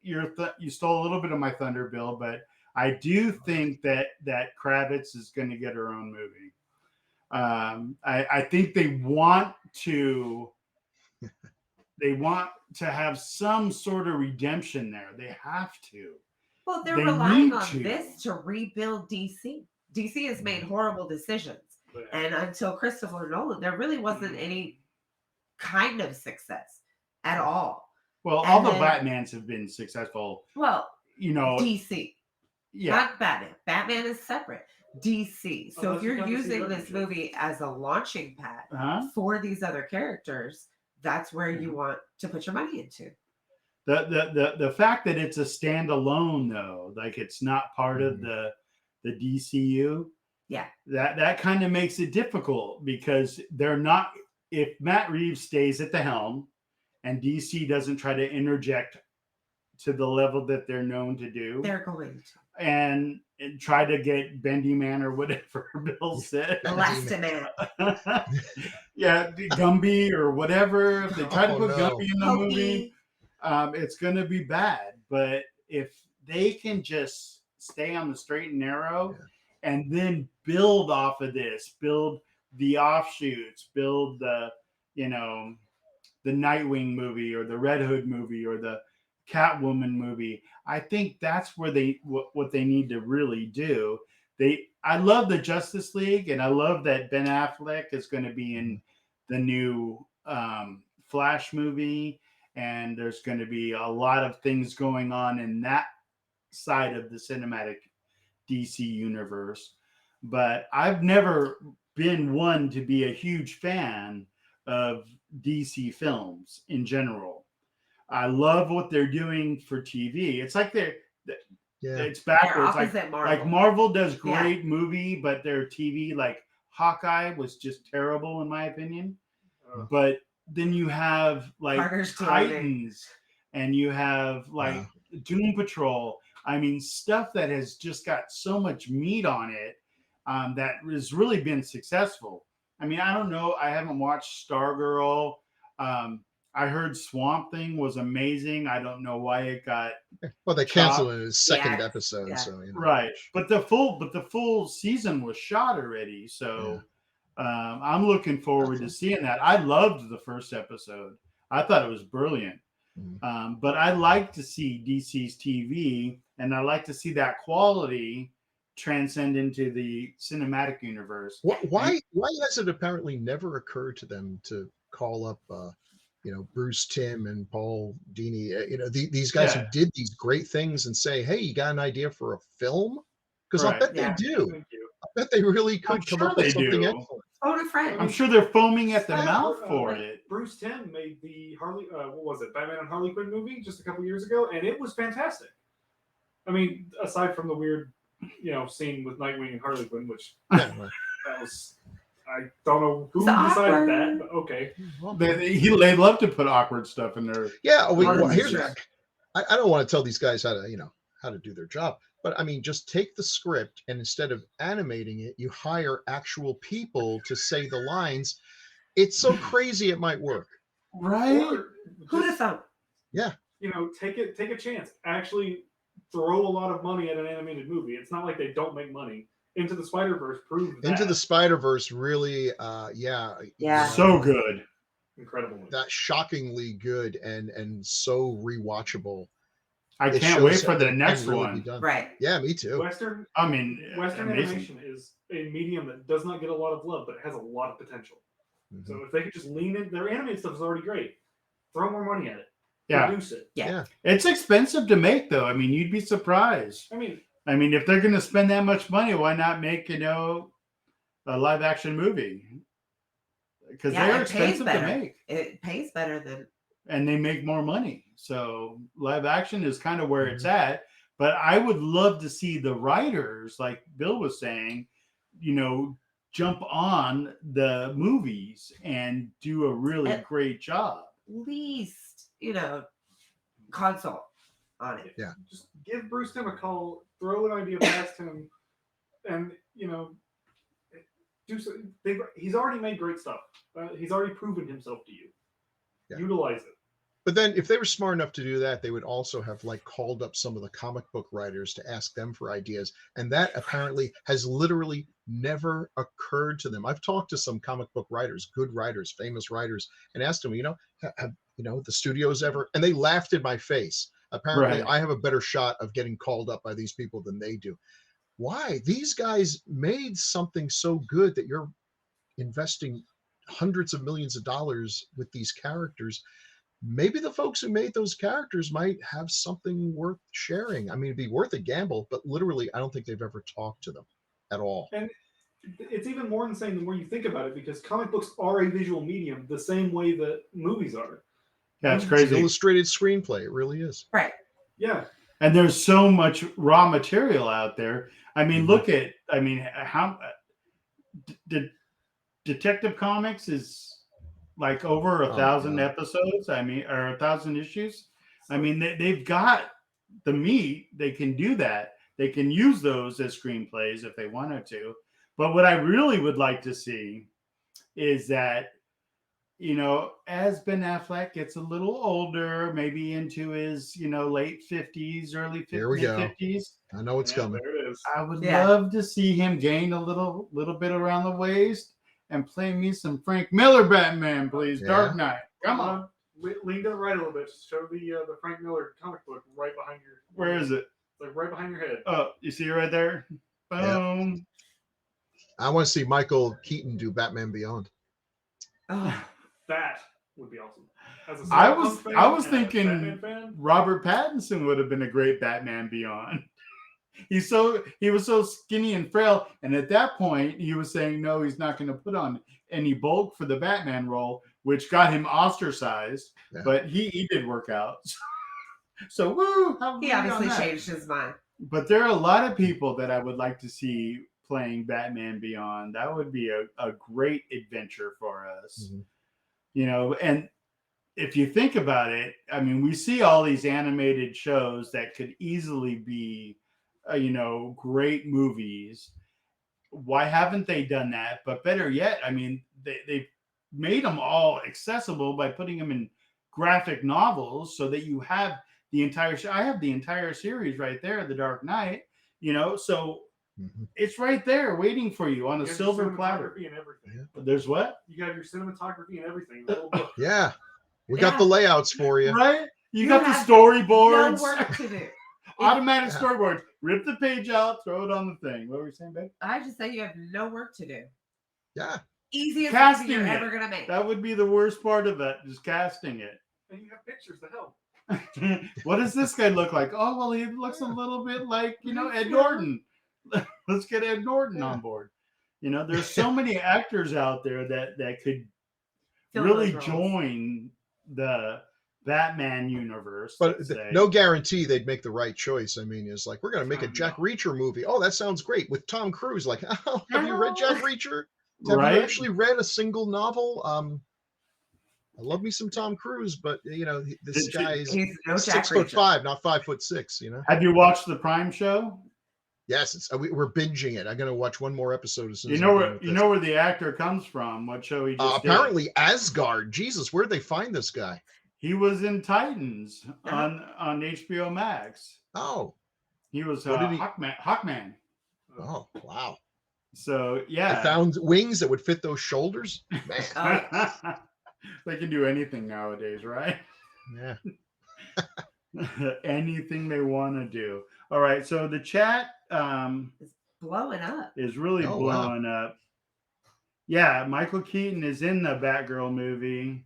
You stole a little bit of my thunder, Bill, but I do think that Kravitz is going to get her own movie. I think they want to have some sort of redemption there. They have to. well, they're They relying need on to. this to rebuild DC. DC has made horrible decisions, and until Christopher Nolan, there really wasn't any kind of success at all. Well, And all the then- Batmans have been successful. Well, You know, DC, yeah, not Batman. Batman is separate. DC. So Unless if you you're come to see using other this shit. movie as a launching pad uh-huh. for these other characters, that's where you want to put your money into. The fact that it's a standalone though, like it's not part of the DCU, Yeah. that kind of makes it difficult because they're not. If Matt Reeves stays at the helm and DC doesn't try to interject to the level that they're known to do, They're going to. and try to get Bendy Man or whatever Bill said. Elastigman. Yeah, Gumby or whatever. If they try to put no. Gumby in the Hokey. movie, it's going to be bad. But if they can just stay on the straight and narrow and then build off of this, build the offshoots, build the, you know, the Nightwing movie or the Red Hood movie or the Catwoman movie, I think that's where what they need to really do. I love the Justice League, and I love that Ben Affleck is going to be in the new Flash movie, and there's going to be a lot of things going on in that side of the cinematic DC universe. But I've never been one to be a huge fan of DC films in general. I love what they're doing for TV. It's like it's backwards. Like Marvel does great movie, but their TV, like Hawkeye, was just terrible in my opinion. But then you have like Titans, and you have like Doom Patrol. I mean, stuff that has just got so much meat on it that has really been successful. I mean, I don't know. I haven't watched Stargirl. I heard Swamp Thing was amazing. I don't know why it got. Well, they canceled it in his second episode, so you know. Right. But the full season was shot already, so I'm looking forward to seeing that. I loved the first episode. I thought it was brilliant. But I like to see DC's TV, and I like to see that quality transcend into the cinematic universe. Why has it apparently never occurred to them to call up Bruce Timm and Paul Deeney, these guys who did these great things and say, hey, you got an idea for a film? Because I'll bet they do. Thank you. I bet they really could come up with something excellent. Phone a friend. I'm sure they're foaming at the mouth for it. Bruce Timm made the what was it, Batman and Harley Quinn movie just a couple years ago, and it was fantastic. I mean, aside from the weird, scene with Nightwing and Harley Quinn, which that was, I don't know who decided that, but okay. Well, they love to put awkward stuff in there. Yeah, here's I don't want to tell these guys how to do their job, but I mean, just take the script and instead of animating it, you hire actual people to say the lines. It's so crazy it might work, right? Who'd have thought? Yeah, take a chance. Actually, throw a lot of money at an animated movie. It's not like they don't make money. Into the Spider-Verse proved that. Into the Spider-Verse really, so good, incredible. That shockingly good and so rewatchable. I can't wait for the next one. Right? Yeah, me too. Western animation is a medium that does not get a lot of love, but it has a lot of potential. Mm-hmm. So if they could just lean in, their animated stuff is already great. Throw more money at it. Produce it. Yeah. It's expensive to make, though. I mean, you'd be surprised. I mean, if they're going to spend that much money, why not make a live action movie? Because they're expensive to make. It pays better than. And they make more money. So live action is kind of where it's at. But I would love to see the writers, like Bill was saying, jump on the movies and do a really great job. Least, consult on it. Yeah. Just give Bruce Timm a call, throw an idea past him, and, do something. He's already made great stuff. He's already proven himself to you. Yeah. Utilize it. But then if they were smart enough to do that, they would also have called up some of the comic book writers to ask them for ideas. And that apparently has literally never occurred to them. I've talked to some comic book writers, good writers, famous writers, and asked them, have the studios ever, and they laughed in my face. Apparently I have a better shot of getting called up by these people than they do. Why? These guys made something so good that you're investing hundreds of millions of dollars with these characters. Maybe the folks who made those characters might have something worth sharing. I mean, it'd be worth a gamble, but literally, I don't think they've ever talked to them at all. And it's even more insane the more you think about it, because comic books are a visual medium the same way that movies are. Yeah, it's crazy. It's an illustrated screenplay. It really is. Right. Yeah. And there's so much raw material out there. I mean, look at, how Detective Comics is over 1,000 episodes. Or 1,000 issues. I mean, they've got the meat. They can do that. They can use those as screenplays if they wanted to. But what I really would like to see is that, as Ben Affleck gets a little older, maybe into his, late 50s, early 50s. I know it's coming. There it is. I would love to see him gain a little bit around the waist and play me some Frank Miller Batman, please. Yeah. Dark Knight. Come on. Lean to the right a little bit. Show the Frank Miller comic book right behind your. Where is it? Right behind your head. Oh, you see it right there? Boom. Yeah. I want to see Michael Keaton do Batman Beyond. Oh. That would be awesome. I was thinking Robert Pattinson would have been a great Batman Beyond. He was so skinny and frail, and at that point he was saying no, he's not going to put on any bulk for the Batman role, which got him ostracized. Yeah. But he did work out. So woo! He obviously changed his mind. But there are a lot of people that I would like to see playing Batman Beyond. That would be a great adventure for us. Mm-hmm. And if you think about it, I mean, we see all these animated shows that could easily be, great movies. Why haven't they done that? But better yet, I mean, they've made them all accessible by putting them in graphic novels so that you have the entire show. I have the entire series right there, The Dark Knight, so it's right there waiting for you on a silver platter. And everything. Yeah. There's what? You got your cinematography and everything. Yeah. We got the layouts for you. Right? You got the storyboards. No work to do. Automatic storyboards. Rip the page out, throw it on the thing. What were you saying, babe? I just say you have no work to do. Yeah. Easiest casting movie you're it. ever gonna make. That would be the worst part of it, just casting it. And you have pictures to help. What does this guy look like? Oh, well, he looks a little bit like, Ed Norton. Let's get Ed Norton on board. There's so many actors out there that could Fill really those roles. join the Batman universe. But let's say. no guarantee they'd make the right choice. I mean, it's like, we're going to make a Jack Reacher movie. Oh, that sounds great. With Tom Cruise. Like, oh, have you read Jack Reacher? Have you actually read a single novel? I love me some Tom Cruise, but this guy is He's no Jack 6'5", not 5'6". Have you watched the Prime show? Yes, we're binging it. I'm going to watch one more episode as soon as you know where the actor comes from? What show he just did? Apparently Asgard. Jesus, where'd they find this guy? He was in Titans on HBO Max. Oh, he was Hawkman. Oh, wow. So yeah, I found wings that would fit those shoulders. Man, they can do anything nowadays, right? Yeah. Anything they want to do. All right, so the chat is blowing up. Is really blowing up. Yeah, Michael Keaton is in the Batgirl movie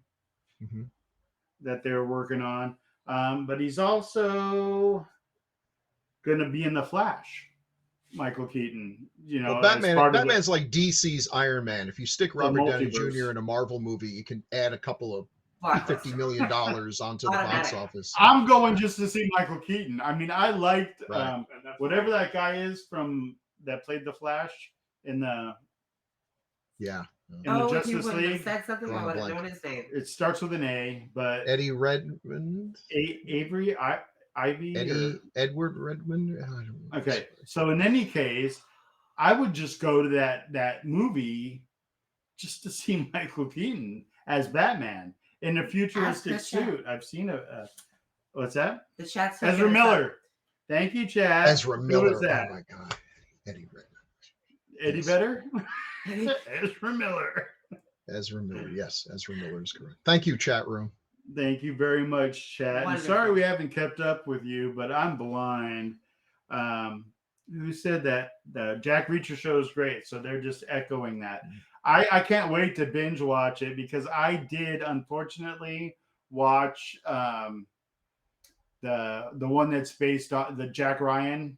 that they're working on, but he's also going to be in the Flash. Michael Keaton, well, Batman's like DC's Iron Man. If you stick Robert Downey Jr. in a Marvel movie, you can add a couple of $50 million onto the box office. I'm going just to see Michael Keaton. I mean, I liked whatever that guy is that played the Flash in the the Justice he wouldn't League. Have said something. I would have known his name. It starts with an A, but Eddie Redmond, Edward Redmond. Okay, so in any case, I would just go to that movie just to see Michael Keaton as Batman in a futuristic suit. I've seen what's that? The chat's Ezra Miller. Thank you, Chad. Ezra Miller. Who is that? Oh my God, Eddie Redmond. Eddie Vedder? Ezra Miller. Ezra Miller. Yes, Ezra Miller is correct. Thank you, chat room. Thank you very much, chat. I'm sorry we haven't kept up with you, but I'm blind. Who said that the Jack Reacher show is great? So they're just echoing that. I can't wait to binge watch it because I did unfortunately watch the one that's based on the Jack Ryan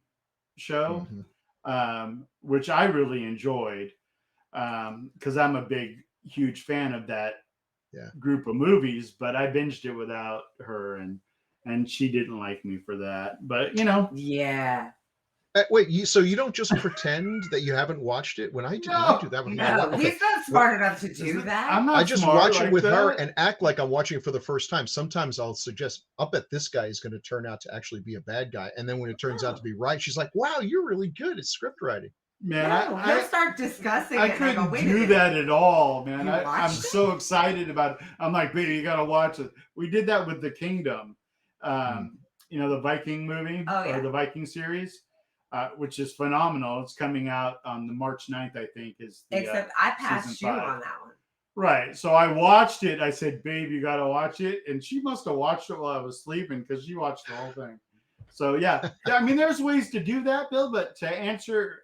show, which I really enjoyed because I'm a huge fan of that group of movies, but I binged it without her and she didn't like me for that. But yeah. Wait, so you don't just pretend that you haven't watched it? When I do that with no, he's not smart enough to do that. I just watch it with her and act like I'm watching it for the first time. Sometimes I'll suggest, I'll bet this guy is going to turn out to actually be a bad guy. And then when it turns out to be right, she's like, wow, you're really good at script writing. Man, he'll start discussing I it. Couldn't do that at all, man. I'm so excited about it. I'm like, baby, you got to watch it. We did that with The Kingdom, the Viking movie or the Viking series. Which is phenomenal. It's coming out on the March 9th, I think. Except I passed you on that one. Right. So I watched it. I said, babe, you got to watch it. And she must have watched it while I was sleeping because she watched the whole thing. So, yeah. I mean, there's ways to do that, Bill. But to answer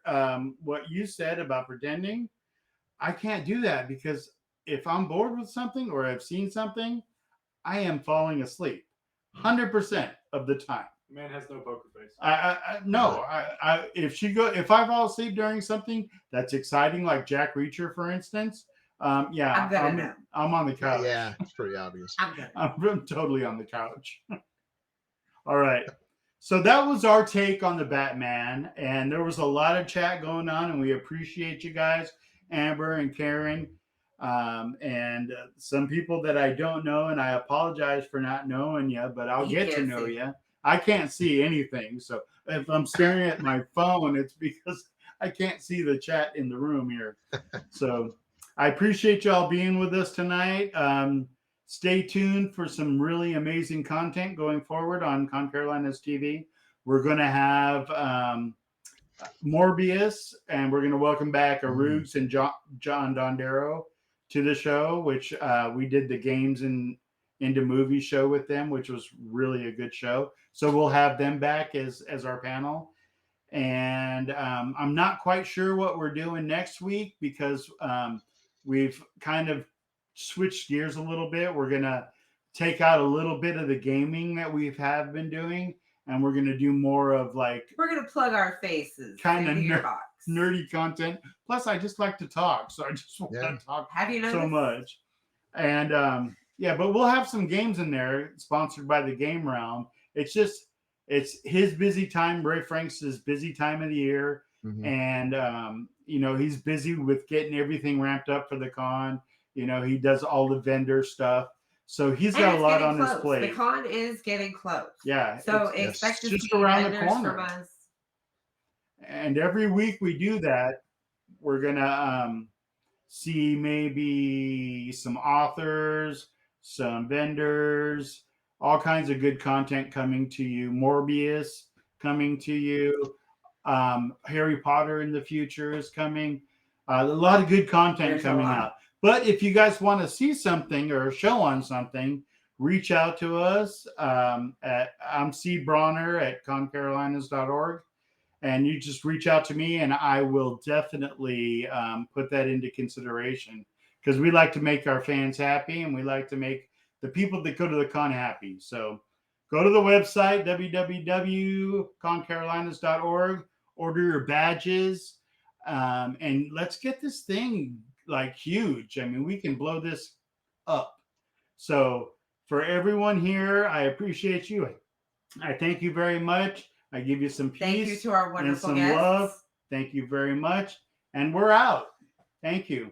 what you said about pretending, I can't do that because if I'm bored with something or I've seen something, I am falling asleep 100% of the time. Man has no poker face. If I fall asleep during something that's exciting, like Jack Reacher, for instance, I'm on the couch. Yeah, it's pretty obvious. I'm totally on the couch. All right. So that was our take on the Batman, and there was a lot of chat going on, and we appreciate you guys, Amber and Karen, and some people that I don't know, and I apologize for not knowing you, but I'll get to know you. I can't see anything. So if I'm staring at my phone, it's because I can't see the chat in the room here. So I appreciate y'all being with us tonight. Stay tuned for some really amazing content going forward on ConCarolinas TV. We're going to have Morbius, and we're going to welcome back Arugs and John Dondero to the show, which we did the games into movie show with them, which was really a good show. So we'll have them back as our panel. And I'm not quite sure what we're doing next week because we've kind of switched gears a little bit. We're gonna take out a little bit of the gaming that we have been doing, and we're gonna do more of like We're gonna plug our faces Kinda into your box. nerdy content. Plus, I just like to talk, so I just want Yeah. to talk Have you noticed? so much. And yeah, but we'll have some games in there sponsored by the Game Realm. It's his busy time. Ray Frank's busy time of the year, Mhm. and you know, he's busy with getting everything ramped up for the con. You know, he does all the vendor stuff, so he's And got a it's lot getting on his close. plate. The con is getting close. Yeah, So it's expect to just see around the vendors corner. from us. And every week we do that, we're gonna see maybe some authors, some vendors, all kinds of good content coming to you. Morbius coming to you. Harry Potter in the future is coming. A lot of good content There's a coming lot. out. But if you guys want to see something or a show on something, reach out to us at I'm C. Bronner at ConCarolinas.org. And you just reach out to me, and I will definitely put that into consideration, because we like to make our fans happy, and we like to make the people that go to the con happy. So go to the website, www.concarolinas.org, order your badges, and let's get this thing like huge. I mean, we can blow this up. So for everyone here, I appreciate you. I thank you very much. I give you some peace. Thank you to our and wonderful some guests. love. Thank you very much. And we're out. Thank you.